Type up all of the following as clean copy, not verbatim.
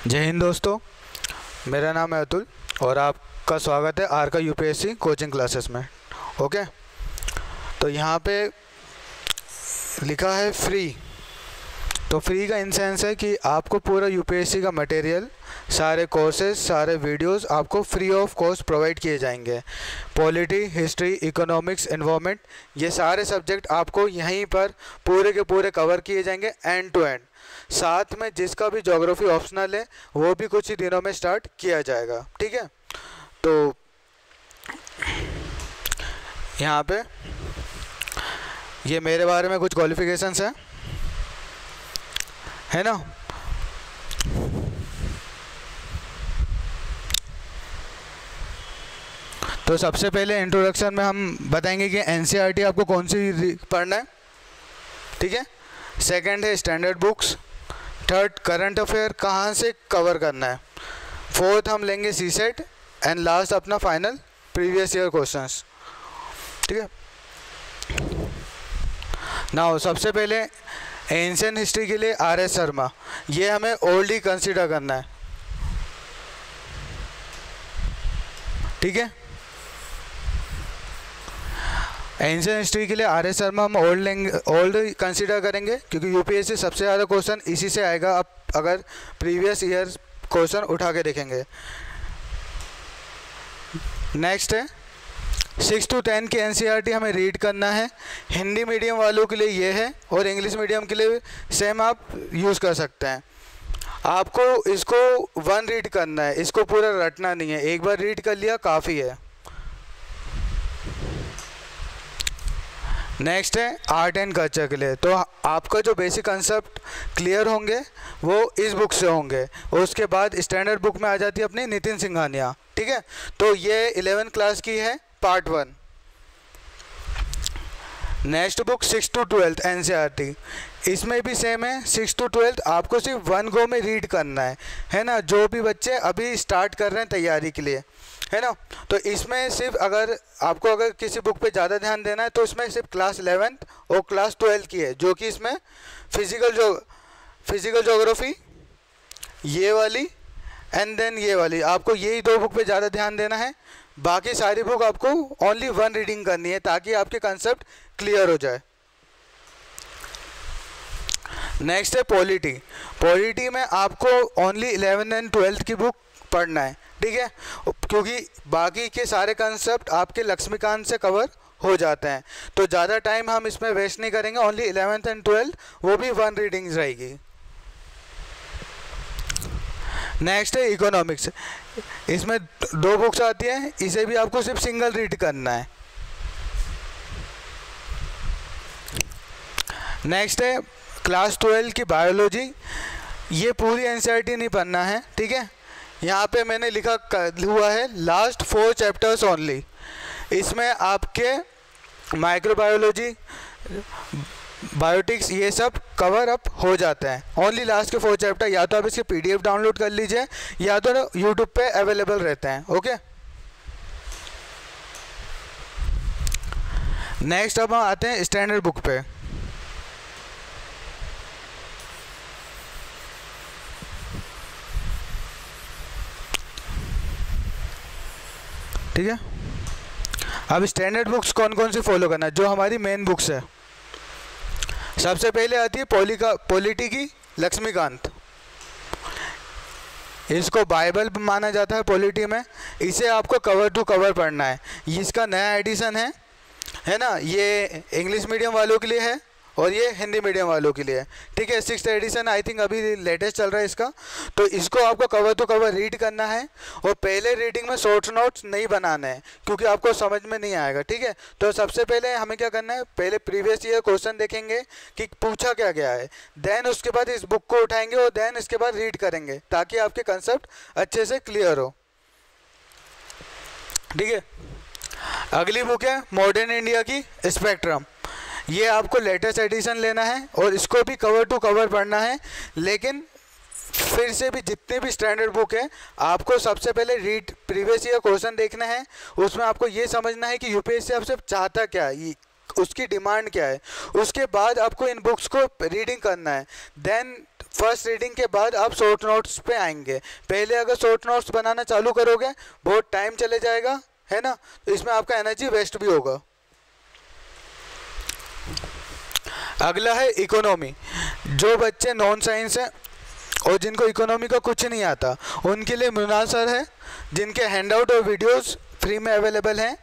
जय हिंद दोस्तों, मेरा नाम है अतुल और आपका स्वागत है आर का यूपीएससी कोचिंग क्लासेस में। ओके, तो यहाँ पे लिखा है फ्री। तो फ्री का इन सेंस है कि आपको पूरा यूपीएससी का मटेरियल, सारे कोर्सेज, सारे वीडियोस आपको फ्री ऑफ कॉस्ट प्रोवाइड किए जाएंगे। पॉलिटी, हिस्ट्री, इकोनॉमिक्स, एनवायरनमेंट, ये सारे सब्जेक्ट आपको यहीं पर पूरे के पूरे कवर किए जाएंगे एंड टू एंड। साथ में जिसका भी ज्योग्राफी ऑप्शनल है वो भी कुछ ही दिनों में स्टार्ट किया जाएगा। ठीक है, तो यहाँ पे ये मेरे बारे में कुछ क्वालिफिकेशंस है ना। तो सबसे पहले इंट्रोडक्शन में हम बताएंगे कि एनसीईआरटी आपको कौन सी पढ़ना है। ठीक है, सेकंड है standard books, third current affair कहाँ से कवर करना है, फोर्थ हम लेंगे सीसेट एंड लास्ट अपना फाइनल प्रीवियस ईयर क्वेश्चंस। ठीक है, नाउ सबसे पहले एंशिएंट हिस्ट्री के लिए आर एस शर्मा, ये हमें ओल्ड ही कंसीडर करना है। ठीक है, एंशिएंट हिस्ट्री के लिए आर एस शर्मा हम ओल्ड कंसीडर करेंगे क्योंकि यूपीएससी सबसे ज़्यादा क्वेश्चन इसी से आएगा। आप अगर प्रीवियस ईयर क्वेश्चन उठा के देखेंगे। नेक्स्ट है 6 to 10 की एनसीईआरटी हमें रीड करना है। हिंदी मीडियम वालों के लिए ये है और इंग्लिश मीडियम के लिए सेम आप यूज़ कर सकते हैं। आपको इसको वन रीड करना है, इसको पूरा रटना नहीं है, एक बार रीड कर लिया काफ़ी है। नेक्स्ट है आर्ट एंड कल्चर के लिए, तो आपका जो बेसिक कंसेप्ट क्लियर होंगे वो इस बुक से होंगे और उसके बाद स्टैंडर्ड बुक में आ जाती है अपनी नितिन सिंघानिया। ठीक है, तो ये 11th क्लास की है, part 1। Next book 6 to 12 NCERT, इसमें भी सेम है। 6 to 12 आपको सिर्फ वन गो में रीड करना है ना। जो भी बच्चे अभी स्टार्ट कर रहे हैं तैयारी के लिए, है ना, तो इसमें सिर्फ अगर किसी बुक पे ज़्यादा ध्यान देना है तो इसमें सिर्फ क्लास 11th और क्लास 12 की है, जो कि इसमें फिजिकल ज्योग्राफी ये वाली एंड देन ये वाली, आपको यही दो बुक पे ज़्यादा ध्यान देना है। बाकी सारी बुक आपको ओनली वन रीडिंग करनी है ताकि आपके कंसेप्ट क्लियर हो जाए। नेक्स्ट है पॉलिटी। पॉलिटी में आपको ओनली 11th and 12th की बुक पढ़ना है। ठीक है, क्योंकि बाकी के सारे कंसेप्ट आपके लक्ष्मीकांत से कवर हो जाते हैं, तो ज़्यादा टाइम हम इसमें वेस्ट नहीं करेंगे। ओनली 11th and 12th वो भी वन रीडिंग रहेगी। नेक्स्ट है इकोनॉमिक्स, इसमें दो बुक्स आती हैं, इसे भी आपको सिर्फ सिंगल रीड करना है। नेक्स्ट है क्लास 12 की बायोलॉजी, ये पूरी एनसीईआरटी नहीं पढ़ना है। ठीक है, यहाँ पे मैंने लिखा हुआ है लास्ट 4 चैप्टर्स ओनली। इसमें आपके माइक्रोबायोलॉजी, बायोटिक्स ये सब कवर अप हो जाते हैं। ओनली लास्ट के 4 चैप्टर या तो आप इसके पीडीएफ डाउनलोड कर लीजिए या तो यूट्यूब पे अवेलेबल रहते हैं। ओके, नेक्स्ट अब हम आते हैं स्टैंडर्ड बुक पे। ठीक है, अब स्टैंडर्ड बुक्स कौन कौन सी फॉलो करना है, जो हमारी मेन बुक्स है। सबसे पहले आती है पॉलिटी की लक्ष्मीकांत, इसको बाइबल माना जाता है पॉलिटी में। इसे आपको कवर टू कवर पढ़ना है। इसका नया एडिशन है ना, ये इंग्लिश मीडियम वालों के लिए है और ये हिंदी मीडियम वालों के लिए है। ठीक है, 6th एडिशन आई थिंक अभी लेटेस्ट चल रहा है इसका। तो इसको आपको कवर टू कवर रीड करना है और पहले रीडिंग में शॉर्ट नोट्स नहीं बनाने हैं क्योंकि आपको समझ में नहीं आएगा। ठीक है, तो सबसे पहले हमें क्या करना है, पहले प्रीवियस ईयर क्वेश्चन देखेंगे कि पूछा क्या गया है, देन उसके बाद इस बुक को उठाएंगे और देन इसके बाद रीड करेंगे ताकि आपके कंसेप्ट अच्छे से क्लियर हो। ठीक है, अगली बुक है मॉडर्न इंडिया की स्पेक्ट्रम, ये आपको लेटेस्ट एडिशन लेना है और इसको भी कवर टू कवर पढ़ना है। लेकिन फिर से भी जितने भी स्टैंडर्ड बुक है आपको सबसे पहले रीड प्रीवियस ईयर क्वेश्चन देखना है, उसमें आपको ये समझना है कि यूपीएससी आपसे चाहता क्या है, उसकी डिमांड क्या है। उसके बाद आपको इन बुक्स को रीडिंग करना है। देन फर्स्ट रीडिंग के बाद आप शॉर्ट नोट्स पे आएंगे। पहले अगर शॉर्ट नोट्स बनाना चालू करोगे बहुत टाइम चले जाएगा, है ना, तो इसमें आपका एनर्जी वेस्ट भी होगा। अगला है इकोनॉमी। जो बच्चे नॉन साइंस हैं और जिनको इकोनॉमी का कुछ नहीं आता उनके लिए मृणाल सर है, जिनके हैंडआउट और वीडियोस फ्री में अवेलेबल हैं।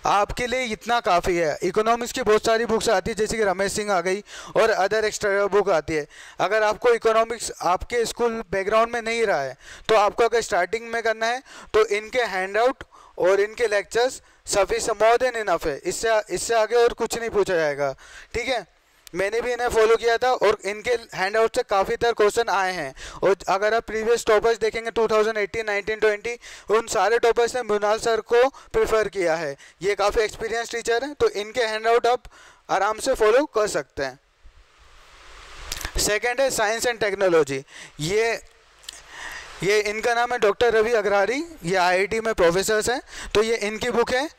आपके लिए इतना काफ़ी है। इकोनॉमिक्स की बहुत सारी बुक्स आती है, जैसे कि रमेश सिंह आ गई और अदर एक्स्ट्रा बुक आती है। अगर आपको इकोनॉमिक्स आपके स्कूल बैकग्राउंड में नहीं रहा है तो आपको अगर स्टार्टिंग में करना है तो इनके हैंडआउट और इनके lectures sufficient, more than enough है। इससे आगे और कुछ नहीं पूछा जाएगा, ठीक है। मैंने भी इन्हें फॉलो किया था और इनके हैंडआउट से काफ़ी तरह क्वेश्चन आए हैं। और अगर आप प्रीवियस टॉपर्स देखेंगे 2018, 19, 20, उन सारे टॉपर्स ने मृणाल सर को प्रेफर किया है। ये काफ़ी एक्सपीरियंस टीचर हैं, तो इनके हैंडआउट आप आराम से फॉलो कर सकते हैं। सेकेंड है साइंस एंड टेक्नोलॉजी। ये इनका नाम है डॉक्टर रवि अग्रवारी, ये IIT में प्रोफेसर्स हैं। तो ये इनकी बुक है,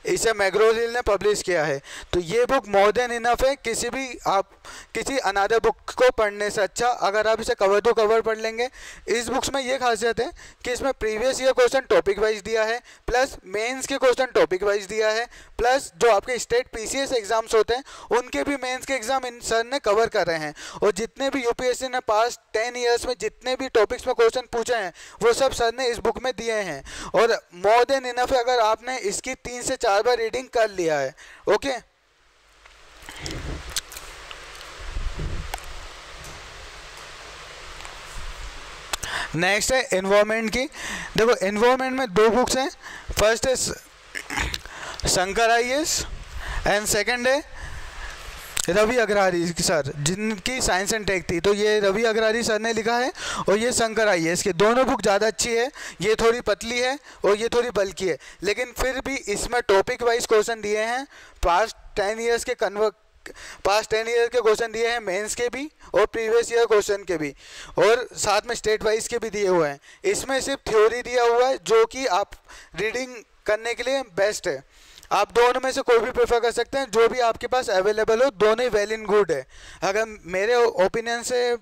इसे मैग्रो-हिल ने पब्लिश किया है। तो ये बुक मोर देन इनफ है किसी अनदर बुक को पढ़ने से अच्छा। अगर आप इसे कवर टू कवर पढ़ लेंगे, इस बुक्स में ये खासियत है कि इसमें previous year question topic wise दिया है, प्लस मेंस के क्वेश्चन टॉपिक वाइज दिया है, प्लस जो आपके स्टेट PCS एग्जाम्स होते हैं उनके भी मेंस के एग्जाम इन सर ने कवर कर रहे हैं। और जितने भी UPSC ने पास्ट 10 ईयर्स में जितने भी टॉपिक्स में क्वेश्चन पूछे हैं वो सब सर ने इस बुक में दिए हैं। और मोर देन इनफ है अगर आपने इसकी 3 से 4 बार रीडिंग कर लिया है। ओके, नेक्स्ट है एनवायरनमेंट की। देखो एनवायरनमेंट में 2 बुक्स हैं। फर्स्ट है शंकर IAS एंड सेकंड है रवि अग्रवारी सर, जिनकी साइंस एंड टेक थी। तो ये रवि अग्रवारी सर ने लिखा है और ये शंकर IAS के। दोनों बुक ज़्यादा अच्छी है। ये थोड़ी पतली है और ये थोड़ी बल्कि है, लेकिन फिर भी इसमें टॉपिक वाइज क्वेश्चन दिए हैं। पास्ट 10 ईयर्स के क्वेश्चन दिए हैं, मेंस के भी और प्रीवियस ईयर क्वेश्चन के भी, और साथ में स्टेट वाइज के भी दिए हुए हैं। इसमें सिर्फ थ्योरी दिया हुआ है जो कि आप रीडिंग करने के लिए बेस्ट है। आप दोनों में से कोई भी प्रेफर कर सकते हैं, जो भी आपके पास अवेलेबल हो। दोनों ही वेल एंड गुड है। अगर मेरे ओपिनियन से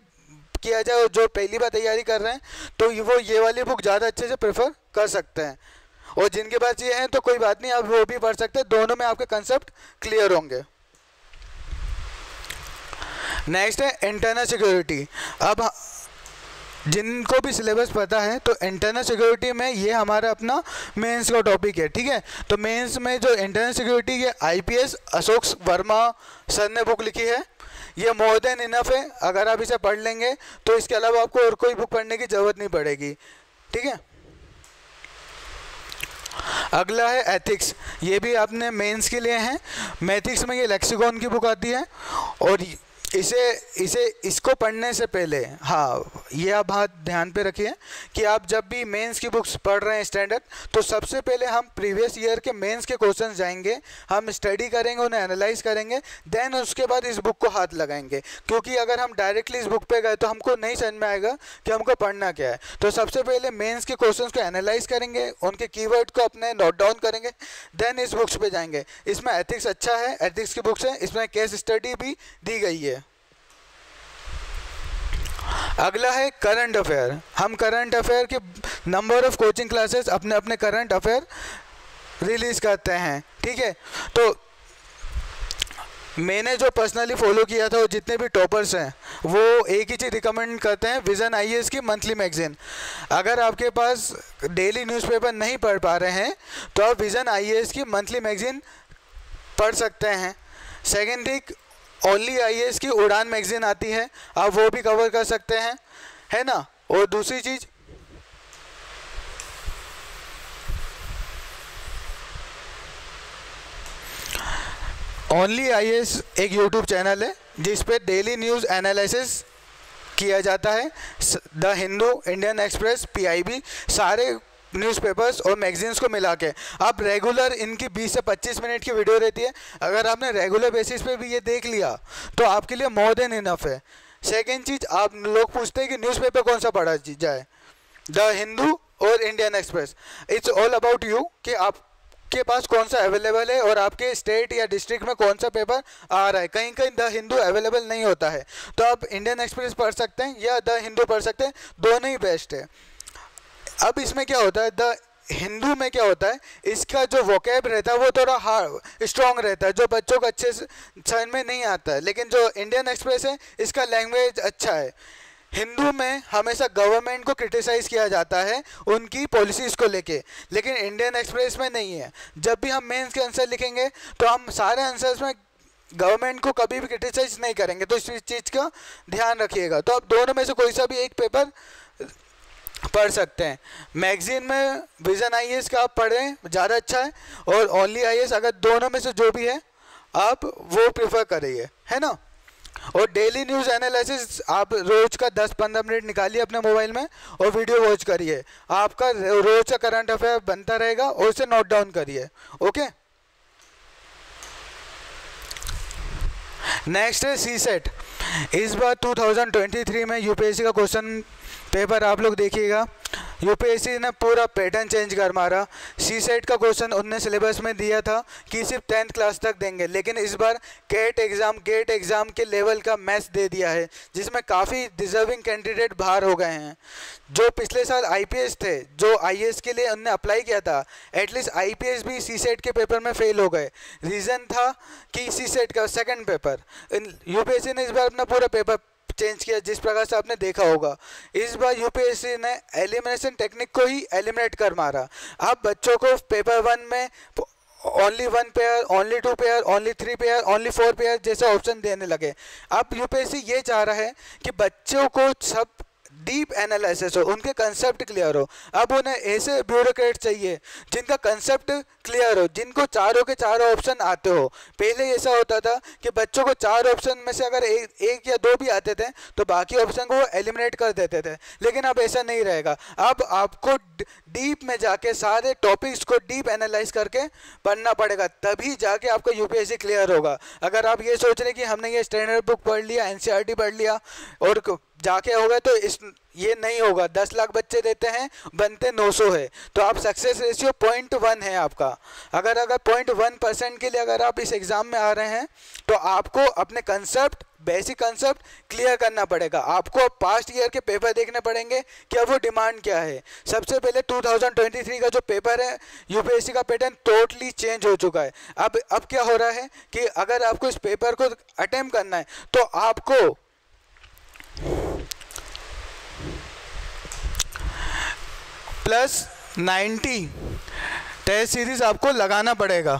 किया जाए और जो पहली बार तैयारी कर रहे हैं तो वो ये वाली बुक ज़्यादा अच्छे से प्रेफर कर सकते हैं। और जिनके पास ये हैं तो कोई बात नहीं, आप वो भी पढ़ सकते हैं। दोनों में आपके कंसेप्ट क्लियर होंगे। नेक्स्ट है इंटरनल सिक्योरिटी। अब जिनको भी सिलेबस पता है तो इंटरनल सिक्योरिटी में ये हमारा अपना मेंस का टॉपिक है, ठीक है। तो मेंस में जो इंटरनल सिक्योरिटी ये IPS अशोक वर्मा सर ने बुक लिखी है। ये मोर देन इनफ है। अगर आप इसे पढ़ लेंगे तो इसके अलावा आपको और कोई बुक पढ़ने की ज़रूरत नहीं पड़ेगी, ठीक है। अगला है एथिक्स। ये भी आपने मेंस के लिए हैं। मैथिक्स में ये लेक्सिकॉन की बुक आती है और इसको पढ़ने से पहले, हाँ ये आप बात ध्यान पे रखिए कि आप जब भी मेंस की बुक्स पढ़ रहे हैं स्टैंडर्ड, तो सबसे पहले हम प्रीवियस ईयर के मेंस के क्वेश्चंस जाएंगे, हम स्टडी करेंगे, उन्हें एनालाइज करेंगे, देन उसके बाद इस बुक को हाथ लगाएंगे। क्योंकि अगर हम डायरेक्टली इस बुक पे गए तो हमको नहीं समझ में आएगा कि हमको पढ़ना क्या है। तो सबसे पहले मेंस के क्वेश्चंस को एनालाइज करेंगे, उनके कीवर्ड को अपने नोट डाउन करेंगे, देन इस बुक्स पे जाएंगे। इसमें एथिक्स अच्छा है, एथिक्स की बुक्स है, इसमें केस स्टडी भी दी गई है। अगला है करंट अफेयर। हम करंट अफेयर के नंबर ऑफ कोचिंग क्लासेस अपने अपने करंट अफेयर रिलीज करते हैं, ठीक है। तो मैंने जो पर्सनली फॉलो किया था, वो जितने भी टॉपर्स हैं वो एक ही चीज़ रिकमेंड करते हैं, विजन IAS की मंथली मैगजीन। अगर आपके पास डेली न्यूज़पेपर नहीं पढ़ पा रहे हैं तो आप विजन IAS की मंथली मैगजीन पढ़ सकते हैं। सेकेंड थिंग, ओनली IAS की उड़ान मैगजीन आती है, आप वो भी कवर कर सकते हैं, है ना। और दूसरी चीज़, ओनली IAS एक यूट्यूब चैनल है जिस पे डेली न्यूज़ एनालिसिस किया जाता है। The Hindu, Indian express, PIB, सारे न्यूज़पेपर्स और मैगजीन्स को मिला के आप रेगुलर, इनकी 20 से 25 मिनट की वीडियो रहती है। अगर आपने रेगुलर बेसिस पे भी ये देख लिया तो आपके लिए मोर देन इनफ है। सेकेंड चीज़, आप लोग पूछते हैं कि न्यूज़पेपर कौन सा पढ़ा जाए, द हिंदू और Indian express. It's all about you कि आप आपके पास कौन सा अवेलेबल है और आपके स्टेट या डिस्ट्रिक्ट में कौन सा पेपर आ रहा है। कहीं कहीं द हिंदू अवेलेबल नहीं होता है, तो आप इंडियन एक्सप्रेस पढ़ सकते हैं या द हिंदू पढ़ सकते हैं, दोनों ही बेस्ट है। अब इसमें क्या होता है, द हिंदू में क्या होता है, इसका जो वोकैब रहता है वो थोड़ा हार्ड स्ट्रॉन्ग रहता है, जो बच्चों को अच्छे से समझ में नहीं आता है। लेकिन जो इंडियन एक्सप्रेस है इसका लैंग्वेज अच्छा है। हिंदू में हमेशा गवर्नमेंट को क्रिटिसाइज़ किया जाता है उनकी पॉलिसीज़ को लेके, लेकिन इंडियन एक्सप्रेस में नहीं है। जब भी हम मेंस के आंसर लिखेंगे तो हम सारे आंसर्स में गवर्नमेंट को कभी भी क्रिटिसाइज नहीं करेंगे, तो इस चीज़ का ध्यान रखिएगा। तो आप दोनों में से कोई सा भी एक पेपर पढ़ सकते हैं। मैगजीन में विजन आईएएस का आप पढ़ें, ज़्यादा अच्छा है, और ओनली आईएएस, अगर दोनों में से जो भी है आप वो प्रेफर करिए, है ना। और डेली न्यूज़ एनालिसिस आप रोज़ का 10-15 मिनट निकालिए अपने मोबाइल में और वीडियो वॉच करिए, आपका रोज़ का करंट अफेयर बनता रहेगा, और उसे नोट डाउन करिए। ओके, नेक्स्ट है सी सेट। इस बार 2023 में यूपीएससी का क्वेश्चन पेपर आप लोग देखिएगा, यूपीएससी ने पूरा पैटर्न चेंज कर मारा। सी सेट का क्वेश्चन उनने सिलेबस में दिया था कि सिर्फ 10th क्लास तक देंगे, लेकिन इस बार गेट एग्ज़ाम के लेवल का मैथ्स दे दिया है, जिसमें काफ़ी डिजर्विंग कैंडिडेट बाहर हो गए हैं। जो पिछले साल आईपीएस थे, जो आईएएस के लिए उनने अप्लाई किया था, एटलीस्ट आईपीएस भी सी सेट के पेपर में फेल हो गए। रीज़न था कि सी सेट का सेकेंड पेपर, यूपीएससी ने इस बार अपना पूरा पेपर चेंज किया, जिस प्रकार से आपने देखा होगा। इस बार यूपीएससी ने एलिमिनेशन टेक्निक को ही एलिमिनेट कर मारा। अब बच्चों को पेपर 1 में only 1 pair, only 2 pair, only 3 pair, only 4 pair जैसे ऑप्शन देने लगे। अब यूपीएससी ये चाह रहा है कि बच्चों को सब डीप एनालिसिस हो, उनके कंसेप्ट क्लियर हो। अब उन्हें ऐसे ब्यूरोक्रेट चाहिए जिनका कंसेप्ट क्लियर हो, जिनको चारों के चारों ऑप्शन आते हो। पहले ऐसा होता था कि बच्चों को 4 ऑप्शन में से अगर एक या 2 भी आते थे तो बाकी ऑप्शन को वो एलिमिनेट कर देते थे, लेकिन अब ऐसा नहीं रहेगा। अब आपको डीप में जाके सारे टॉपिक्स को डीप एनालाइज करके पढ़ना पड़ेगा, तभी जाके आपका यूपीएससी क्लियर होगा। अगर आप ये सोच रहे कि हमने ये स्टैंडर्ड बुक पढ़ लिया, एनसीईआरटी पढ़ लिया और जाके होगा, तो ये नहीं होगा। 10 लाख बच्चे देते हैं, बनते 900 है, तो आप सक्सेस रेशियो 0.1 है आपका। अगर 0.1% के लिए अगर आप इस एग्ज़ाम में आ रहे हैं तो आपको अपने कंसेप्ट, बेसिक कंसेप्ट क्लियर करना पड़ेगा। आपको पास्ट ईयर के पेपर देखने पड़ेंगे कि अब वो डिमांड क्या है। सबसे पहले 2023 का जो पेपर है, यूपीएससी का पैटर्न टोटली चेंज हो चुका है। अब क्या हो रहा है कि अगर आपको इस पेपर को अटेम्प्ट करना है तो आपको +90 टेस्ट सीरीज आपको लगाना पड़ेगा।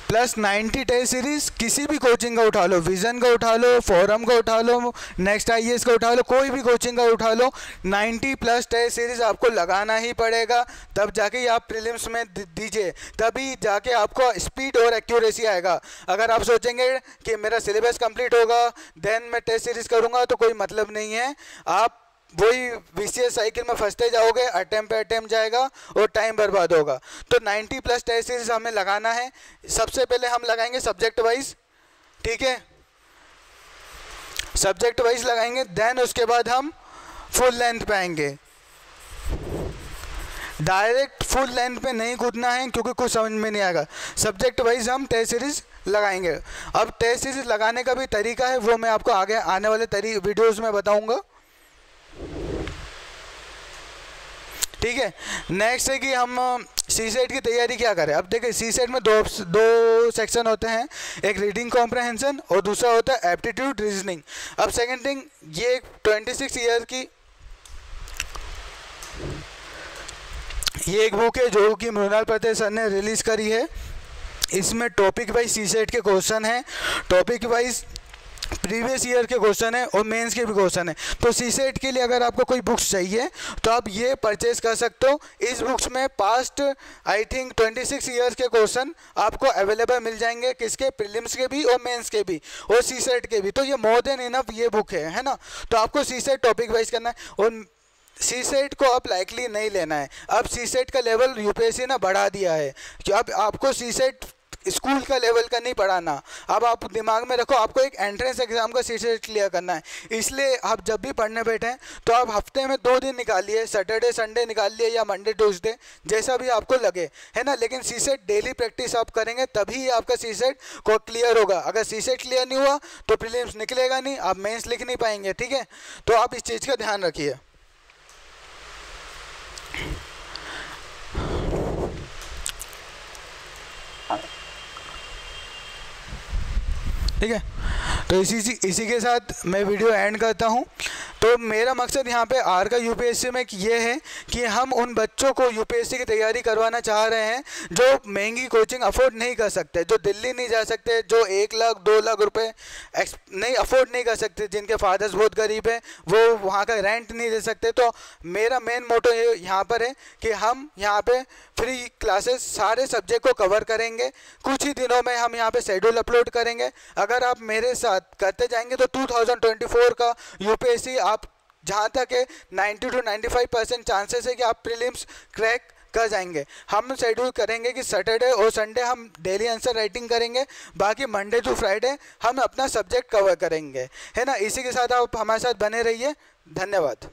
+90 टेस्ट सीरीज किसी भी कोचिंग का उठा लो, विजन का उठा लो, फोरम का उठा लो, नेक्स्ट आईएएस का उठा लो, कोई भी कोचिंग का उठा लो, 90+ टेस्ट सीरीज आपको लगाना ही पड़ेगा। तब जाके ही आप प्रीलिम्स में दीजिए, तभी जाके आपको स्पीड और एक्यूरेसी आएगा। अगर आप सोचेंगे कि मेरा सिलेबस कंप्लीट होगा देन मैं टेस्ट सीरीज करूँगा, तो कोई मतलब नहीं है। आप वही विशियस साइकिल में फंसते जाओगे, अटेम्प्ट पे अटेम्प्ट जाएगा और टाइम बर्बाद होगा। तो 90+ टेस्ट सीरीज हमें लगाना है। सबसे पहले हम लगाएंगे सब्जेक्ट वाइज, ठीक है, सब्जेक्ट वाइज लगाएंगे, देन उसके बाद हम फुल लेंथ पे आएंगे। डायरेक्ट फुल लेंथ पे नहीं कूदना है क्योंकि कुछ समझ में नहीं आएगा। सब्जेक्ट वाइज हम टेस्ट सीरीज लगाएंगे। अब टेस्ट सीरीज लगाने का भी तरीका है, वो मैं आपको आगे आने वाले वीडियोज़ में बताऊँगा, ठीक है। नेक्स्ट है कि हम सी सेट की तैयारी क्या करें। अब देखिए सी सेट में दो सेक्शन होते हैं, एक रीडिंग कॉम्प्रहेंशन और दूसरा होता है एप्टीट्यूड रीजनिंग। अब सेकंड थिंग, ये 26 ईयर की ये एक बुक है जो कि मृणाल पात्रे सर ने रिलीज़ करी है। इसमें टॉपिक वाइज सी सेट के क्वेश्चन हैं, टॉपिक वाइज प्रीवियस ईयर के क्वेश्चन है और मेंस के भी क्वेश्चन है। तो सी सेट के लिए अगर आपको कोई बुक्स चाहिए तो आप ये परचेज कर सकते हो। इस बुक्स में पास्ट आई थिंक 26 ईयर्स के क्वेश्चन आपको अवेलेबल मिल जाएंगे, किसके, प्रीलिम्स के भी और मेंस के भी और सी सेट के भी। तो ये मोर देन इनफ ये बुक है ना। तो आपको सी सेट टॉपिक वाइज करना है और सी सेट को आप लाइकली नहीं लेना है। अब सी सेट का लेवल यूपीएससी ने बढ़ा दिया है कि अब आपको सी सेट स्कूल का लेवल का नहीं पढ़ाना। अब आप दिमाग में रखो, आपको एक एंट्रेंस एग्जाम का सीसेट क्लियर करना है, इसलिए आप जब भी पढ़ने बैठें तो आप हफ्ते में 2 दिन निकालिए, सैटरडे संडे निकाल लिए या मंडे ट्यूसडे, जैसा भी आपको लगे, है ना। लेकिन सीसेट डेली प्रैक्टिस आप करेंगे तभी आपका सीसेट को क्लियर होगा। अगर सीसेट क्लियर नहीं हुआ तो प्रीलिम्स निकलेगा नहीं, आप मेंस लिख नहीं पाएंगे, ठीक है। तो आप इस चीज़ का ध्यान रखिए। ठीक है, तो इसी के साथ मैं वीडियो एंड करता हूँ। तो मेरा मकसद यहाँ पे आर का यूपीएससी में ये है कि हम उन बच्चों को यूपीएससी की तैयारी करवाना चाह रहे हैं जो महंगी कोचिंग अफोर्ड नहीं कर सकते, जो दिल्ली नहीं जा सकते, जो 1 लाख 2 लाख रुपए नहीं अफोर्ड नहीं कर सकते, जिनके फादर्स बहुत गरीब हैं, वो वहाँ का रेंट नहीं दे सकते। तो मेरा मेन मोटो यहाँ पर है कि हम यहाँ पे फ्री क्लासेस सारे सब्जेक्ट को कवर करेंगे। कुछ ही दिनों में हम यहाँ पे शेड्यूल अपलोड करेंगे। अगर आप मेरे साथ करते जाएंगे तो 2024 का यूपीएससी आप जहाँ तक है 90 to 95% चांसेस है कि आप प्रीलिम्स क्रैक कर जाएंगे। हम शेड्यूल करेंगे कि सैटरडे और संडे हम डेली आंसर राइटिंग करेंगे, बाकी मंडे टू फ्राइडे हम अपना सब्जेक्ट कवर करेंगे, है ना। इसी के साथ आप हमारे साथ बने रहिए। धन्यवाद।